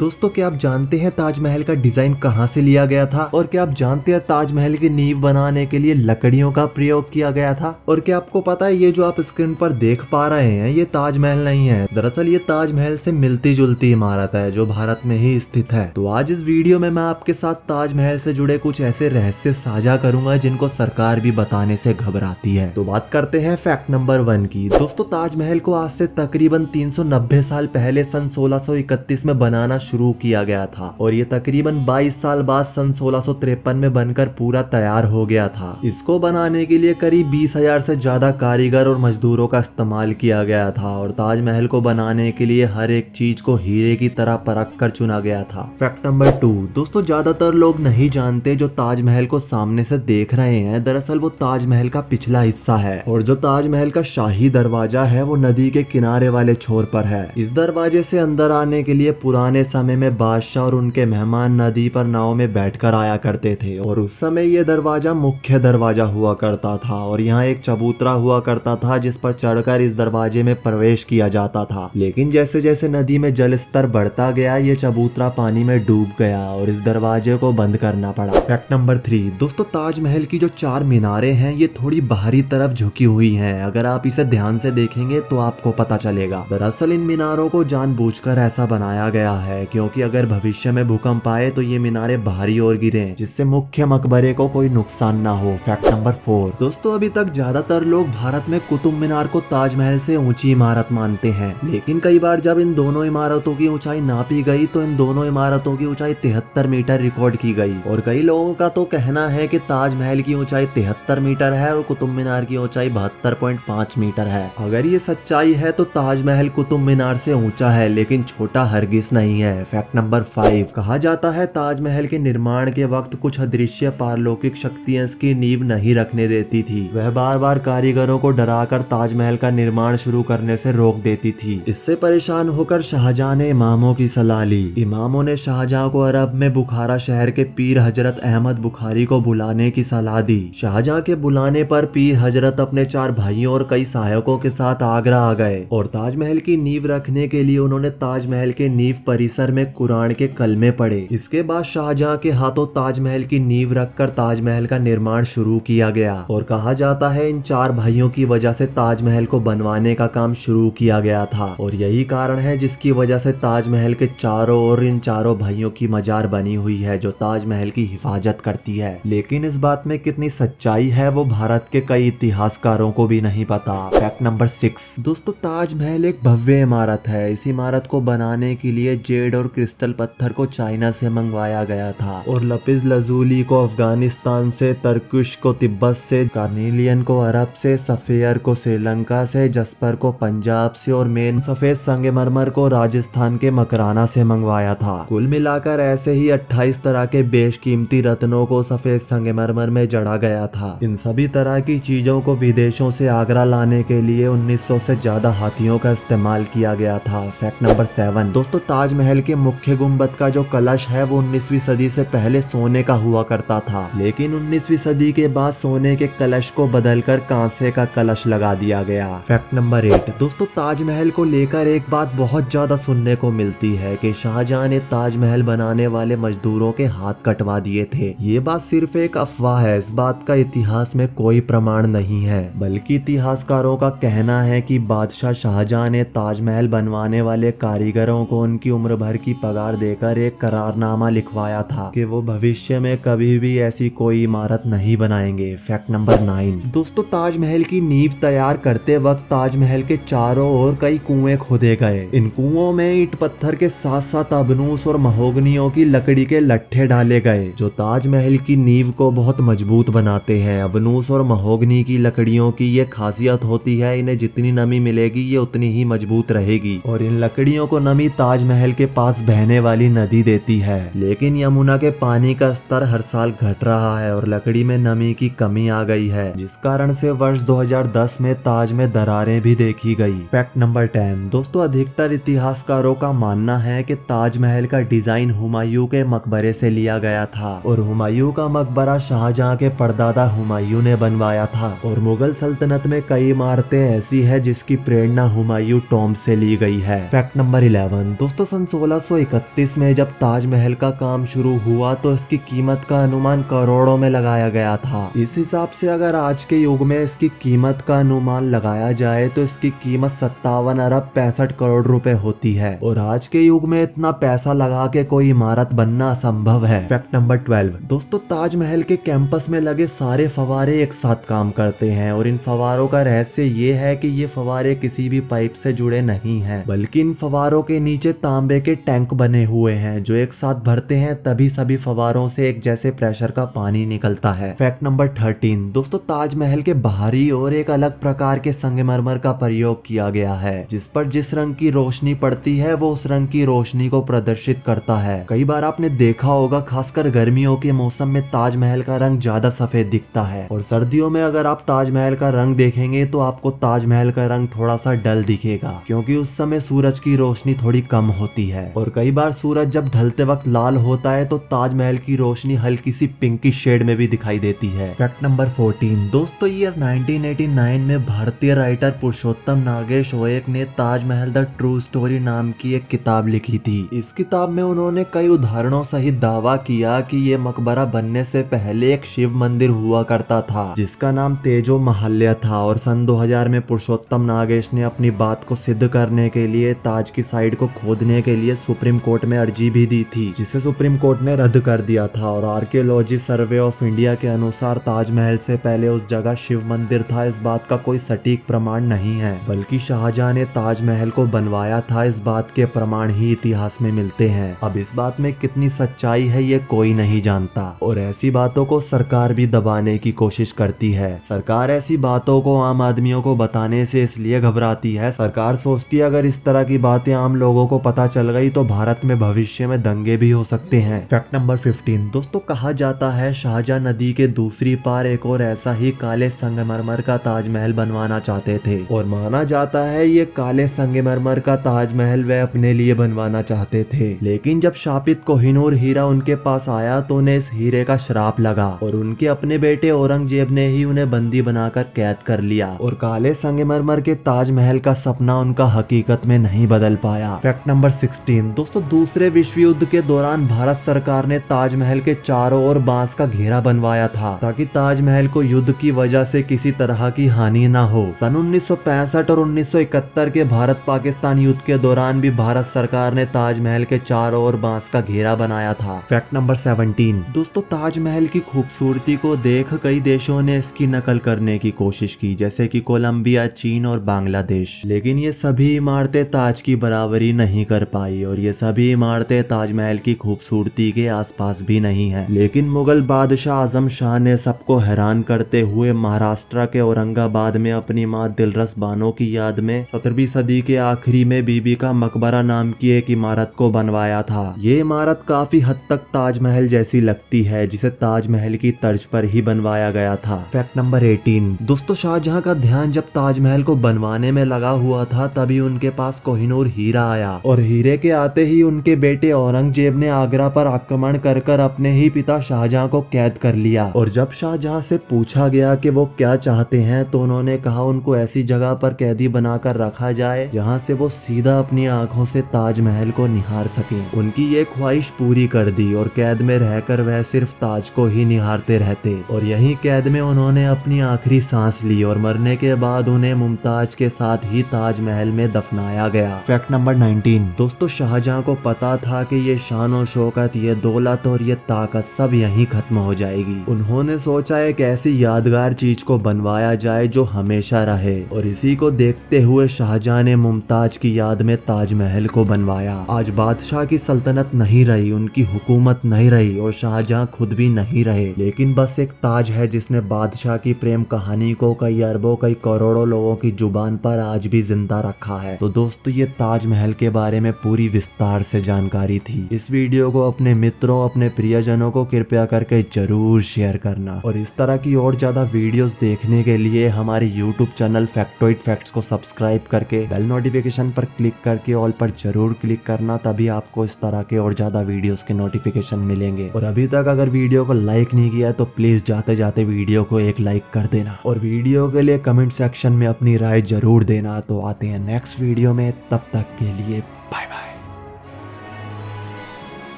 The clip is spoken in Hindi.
दोस्तों क्या आप जानते हैं ताजमहल का डिजाइन कहाँ से लिया गया था? और क्या आप जानते हैं ताजमहल की नींव बनाने के लिए लकड़ियों का प्रयोग किया गया था? और क्या आपको पता है ये जो आप स्क्रीन पर देख पा रहे हैं ये ताजमहल नहीं है, दरअसल ये ताजमहल से मिलती जुलती इमारत है जो भारत में ही स्थित है। तो आज इस वीडियो में मैं आपके साथ ताजमहल से जुड़े कुछ ऐसे रहस्य साझा करूंगा जिनको सरकार भी बताने से घबराती है। तो बात करते हैं फैक्ट नंबर 1 की। दोस्तों ताजमहल को आज से तकरीबन 390 साल पहले सन 1631 में बनाना शुरू किया गया था और ये तकरीबन 22 साल बाद सन 1653 में बनकर पूरा तैयार हो गया था। इसको बनाने के लिए करीब 20,000 से ज्यादा कारीगर और मजदूरों का इस्तेमाल किया गया था और ताजमहल को बनाने के लिए हर एक चीज को हीरे की तरह परख कर चुना गया था। Fact number 2। दोस्तों ज्यादातर लोग नहीं जानते जो ताजमहल को सामने से देख रहे हैं दरअसल वो ताजमहल का पिछला हिस्सा है और जो ताजमहल का शाही दरवाजा है वो नदी के किनारे वाले छोर पर है। इस दरवाजे से अंदर आने के लिए पुराने समय में बादशाह और उनके मेहमान नदी पर नाव में बैठकर आया करते थे और उस समय ये दरवाजा मुख्य दरवाजा हुआ करता था और यहाँ एक चबूतरा हुआ करता था जिस पर चढ़कर इस दरवाजे में प्रवेश किया जाता था। लेकिन जैसे जैसे नदी में जल स्तर बढ़ता गया ये चबूतरा पानी में डूब गया और इस दरवाजे को बंद करना पड़ा। Fact number 3। दोस्तों ताजमहल की जो 4 मीनारें हैं ये थोड़ी बाहरी तरफ झुकी हुई हैं। अगर आप इसे ध्यान से देखेंगे तो आपको पता चलेगा। दरअसल इन मीनारों को जानबूझकर ऐसा बनाया गया है क्योंकि अगर भविष्य में भूकंप आए तो ये मीनारें बाहरी ओर गिरे जिससे मुख्य मकबरे को कोई नुकसान ना हो। Fact number 4। दोस्तों अभी तक ज्यादातर लोग भारत में कुतुब मीनार को ताजमहल से ऊंची इमारत मानते हैं, लेकिन कई बार जब इन दोनों इमारतों की ऊंचाई नापी गई तो इन दोनों इमारतों की ऊंचाई 73 मीटर रिकॉर्ड की गई और कई लोगों का तो कहना है कि ताजमहल की ऊंचाई 73 मीटर है और कुतुब मीनार की ऊंचाई 72.5 मीटर है। अगर ये सच्चाई है तो ताजमहल कुतुब मीनार से ऊंचा है लेकिन छोटा हरगिज नहीं है। Fact number 5। कहा जाता है ताजमहल के निर्माण के वक्त कुछ अदृश्य पारलौकिक शक्तियां इसकी नींव नहीं रखने देती थी। वह बार बार कारीगरों को डराकर ताजमहल का निर्माण शुरू करने से रोक देती थी। इससे परेशान होकर शाहजहां ने इमामों की सलाह ली। इमामों ने शाहजहां को अरब में बुखारा शहर के पीर हजरत अहमद बुखारी को बुलाने की सलाह दी। शाहजहां के बुलाने पर पीर हजरत अपने 4 भाइयों और कई सहायकों के साथ आगरा आ गए और ताजमहल की नींव रखने के लिए उन्होंने ताजमहल के नींव परिसर में कुरान के कलमे पढ़े। इसके बाद शाहजहां के हाथों ताजमहल की नींव रखकर ताजमहल का निर्माण शुरू किया गया और कहा जाता है इन 4 भाइयों की वजह से ताजमहल को बनवाने का काम शुरू किया गया था और यही कारण है जिसकी वजह से ताजमहल के चारों ओर इन 4 भाइयों की मजार बनी हुई है जो ताजमहल की हिफाजत करती है। लेकिन इस बात में कितनी सच्चाई है वो भारत के कई इतिहासकारों को भी नहीं पता। Fact number 6। दोस्तों ताजमहल एक भव्य इमारत है। इस इमारत को बनाने के लिए जेड और क्रिस्टल पत्थर को चाइना से मंगवाया गया था और लपिज लजूली को अफगानिस्तान से, तरकुश को तिब्बत से, कार्नेलियन को अरब से, सफेयर को श्रीलंका से, जस्पर को पंजाब से और मेन सफेद संगमरमर को राजस्थान के मकराना से मंगवाया था। कुल मिलाकर ऐसे ही 28 तरह के बेशकीमती रत्नों को सफेद संगमरमर में जड़ा गया था। इन सभी तरह की चीजों को विदेशों से आगरा लाने के लिए 1900 से ज्यादा हाथियों का इस्तेमाल किया गया था। Fact number 7। दोस्तों ताजमहल के मुख्य गुंबद का जो कलश है वो 19वीं सदी से पहले सोने का हुआ करता था, लेकिन 19वीं सदी के बाद सोने के कलश को बदलकर कांसे का कलश लगा दिया गया। Fact number 8। दोस्तों ताजमहल को लेकर एक बात बहुत ज्यादा सुनने को मिलती है कि शाहजहां ने ताजमहल बनाने वाले मजदूरों के हाथ कटवा दिए थे। ये बात सिर्फ एक अफवाह है। इस बात का इतिहास में कोई प्रमाण नहीं है, बल्कि इतिहासकारों का कहना है कि बादशाह शाहजहां ने ताजमहल बनवाने वाले कारीगरों को उनकी उम्र भर की पगार देकर एक करारनामा लिखवाया था कि वो भविष्य में कभी भी ऐसी कोई इमारत नहीं बनाएंगे। Fact number 9। दोस्तों ताजमहल की नींव तैयार करते वक्त ताजमहल के चारों ओर कई कुएं खोदे गए। इन कुओं में ईंट पत्थर के साथ साथ अबनूस और महोगनियों की लकड़ी के लट्ठे डाले गए जो ताजमहल की नींव को बहुत मजबूत बनाते हैं। अबनूस और महोगनी की लकड़ियों की ये खासियत होती है इन्हें जितनी नमी मिलेगी ये उतनी ही मजबूत रहेगी और इन लकड़ियों को नमी ताजमहल के पास बहने वाली नदी देती है। लेकिन यमुना के पानी का स्तर हर साल घट रहा है और लकड़ी में नमी की कमी आ गई है जिस कारण से वर्ष 2010 में ताज में दरारें भी देखी गई। Fact number 10। दोस्तों अधिकतर इतिहासकारों का मानना है कि ताजमहल का डिजाइन हुमायूं के मकबरे से लिया गया था और हुमायूं का मकबरा शाहजहां के परदादा हुमायूं ने बनवाया था और मुगल सल्तनत में कई इमारतें ऐसी है जिसकी प्रेरणा हुमायूं टॉम्ब से ली गई है। Fact number 11। दोस्तों सन 1631 में जब ताजमहल का काम शुरू हुआ तो इसकी कीमत का अनुमान करोड़ों में लगाया गया था। इस हिसाब से अगर आज के युग में इसकी कीमत का अनुमान लगाया जाए तो इसकी कीमत 57 अरब 65 करोड़ रुपए होती है। और आज के युग में इतना पैसा लगा के कोई इमारत बनना असंभव है। फैक्ट नंबर 12 दोस्तों, ताजमहल के कैंपस में लगे सारे फवारे एक साथ काम करते हैं और इन फवारों का रहस्य ये है कि ये फवारे किसी भी पाइप से जुड़े नहीं हैं, बल्कि इन फवारों के नीचे तांबे के टैंक बने हुए हैं जो एक साथ भरते हैं, तभी सभी फवारों से एक जैसे प्रेशर का पानी निकलता है। फैक्ट नंबर 13 दोस्तों, ताजमहल के बाहरी और एक अलग प्रकार के संगमरमर का प्रयोग किया गया है जिस पर जिस रंग की रोशनी पड़ती है वो उस रंग की रोशनी को प्रदर्शित करता है। कई बार आपने देखा होगा खासकर गर्मियों के मौसम में ताजमहल का रंग ज्यादा सफेद दिखता है और सर्दियों में अगर आप ताजमहल का रंग देखेंगे तो आपको ताजमहल का रंग थोड़ा सा डल दिखेगा क्योंकि उस समय सूरज की रोशनी थोड़ी कम होती है। और कई बार सूरज जब ढलते वक्त लाल होता है तो ताजमहल की रोशनी हल्की सी पिंकी शेड में भी दिखाई देती है। फैक्ट नंबर 14 दोस्तों, ईयर 1989 में भारतीय राइटर पुरुषोत्तम नागेश ओयक ने ताजमहल द ट्रू स्टोरी नाम की एक किताब लिखी थी। इस किताब में उन्होंने कई उदाहरणों सहित दावा किया कि ये मकबरा बनने से पहले एक शिव मंदिर हुआ करता था जिसका नाम तेजो महल्य था। और सन 2000 में पुरुषोत्तम नागेश ने अपनी बात को सिद्ध करने के लिए ताज की साइड को खोदने के लिए सुप्रीम कोर्ट में अर्जी भी दी थी जिसे सुप्रीम कोर्ट ने रद्द कर दिया था। और आर्कियोलॉजी सर्वे ऑफ इंडिया के अनुसार ताजमहल से पहले उस जगह शिव मंदिर था, इस बात का कोई सटीक प्रमाण नहीं है, बल्कि शाहजहां ने ताजमहल को बनवाया था, इस बात के प्रमाण ही इतिहास में मिलते हैं। अब इस बात में कितनी सच्चाई है ये कोई नहीं जानता और ऐसी बातों को सरकार भी दबाने की कोशिश करती है। सरकार ऐसी बातों को आम आदमियों को बताने से इसलिए घबराती है, सरकार सोचती है अगर इस तरह की बातें आम लोगों को पता चल गई तो भारत में भविष्य में दंगे भी हो सकते हैं। फैक्ट नंबर 15 दोस्तों, कहा जाता है शाहजहां नदी के दूसरी पार एक और ऐसा ही काले संगमरमर का ताजमहल बनवाना चाहते थे और माना जाता है ये काले संगमरमर का ताजमहल वे अपने लिए बनवाना चाहते थे, लेकिन जब शापित कोहिनूर हीरा उनके पास आया तो उन्हें इस हीरे का श्राप लगा और उनके अपने बेटे औरंगजेब ने ही उन्हें बंदी बनाकर कैद कर लिया और काले संगमरमर के ताजमहल का सपना उनका हकीकत में नहीं बदल पाया। फैक्ट नंबर 16 दोस्तों, दूसरे विश्व युद्ध के दौरान भारत सरकार ने ताजमहल के चारों ओर बांस का घेरा बनवाया था ताकि ताजमहल को युद्ध की वजह से किसी तरह की हानि न हो। सन 1965 और 1971 के भारत पाकिस्तान युद्ध के दौरान भी भारत सरकार ने ताजमहल के चारों ओर बांस का घेरा बनाया था। फैक्ट नंबर 17 दोस्तों, ताजमहल की खूबसूरती को देख कई देशों ने इसकी नकल करने की कोशिश की जैसे कि कोलंबिया, चीन और बांग्लादेश, लेकिन ये सभी इमारतें ताज की बराबरी नहीं कर पाई और ये सभी इमारतें ताजमहल की खूबसूरती के आसपास भी नहीं है। लेकिन मुगल बादशाह आजम शाह ने सबको हैरान करते हुए महाराष्ट्र के औरंगाबाद में अपनी माँ दिलरस बानो की याद में 17वीं सदी के आखिरी में बीबी का मकबरा नाम की एक इमारत को बनवाया था। ये इमारत काफी हद तक ताजमहल जैसी लगती है जिसे ताजमहल की तर्ज पर ही बनवाया गया था। फैक्ट नंबर 18 दोस्तों, शाहजहां का ध्यान जब ताजमहल को बनवाने में लगा हुआ था तभी उनके पास कोहिनूर हीरा आया और हीरे के आते ही उनके बेटे औरंगजेब ने आगरा पर आक्रमण कर अपने ही पिता शाहजहां को कैद कर लिया। और जब शाहजहां से पूछा गया कि वो क्या चाहते हैं तो उन्होंने कहा उनको ऐसी जगह पर कैदी बनाकर रखा जाए जहां से वो सीधा अपनी आंखों से ताजमहल को निहार सके। उनकी ये ख्वाहिश पूरी कर दी और कैद में रहकर वह सिर्फ ताज को ही निहारते रहते और यही कैद में उन्होंने अपनी आखिरी सांस ली और मरने के बाद उन्हें मुमताज के साथ ही ताजमहल में दफनाया गया। फैक्ट नंबर 19 दोस्तों, शाहजहां को पता था कि ये शान और शौकत, ये दौलत और ये ताकत सब यहीं खत्म हो जाएगी। उन्होंने सोचा एक ऐसी यादगार चीज को बनवाया जाए जो हमेशा रहे और इसी को देखते हुए शाहजहां ने मुमताज की याद में ताजमहल को बनवाया। आज बादशाह की सल्तनत नहीं रही, उनकी हुकूमत नहीं रही और शाहजहां खुद भी नहीं रहे, लेकिन बस एक ताज है जिसने बादशाह की प्रेम कहानी को कई अरबों कई करोड़ों लोगों की जुबान पर आज भी जिंदा रखा है। तो दोस्तों, ये ताजमहल के बारे में पूरी विस्तार से जानकारी थी। इस वीडियो को अपने मित्रों, अपने प्रियजनों को कृपया करके जरूर शेयर करना और इस तरह की और ज्यादा वीडियोस देखने के लिए हमारे यूट्यूब चैनल फैक्टोइड फैक्ट्स को सब्सक्राइब करके बेल नोटिफिकेशन पर क्लिक करके ऑल पर जरूर क्लिक करना, तभी आपको इस तरह के और ज्यादा वीडियोस के नोटिफिकेशन मिलेंगे। और अभी तक अगर वीडियो को लाइक नहीं किया तो प्लीज जाते जाते वीडियो को एक लाइक कर देना और वीडियो के लिए कमेंट सेक्शन में अपनी राय जरूर देना। तो आते हैं नेक्स्ट वीडियो में, तब तक के लिए बाय बाय।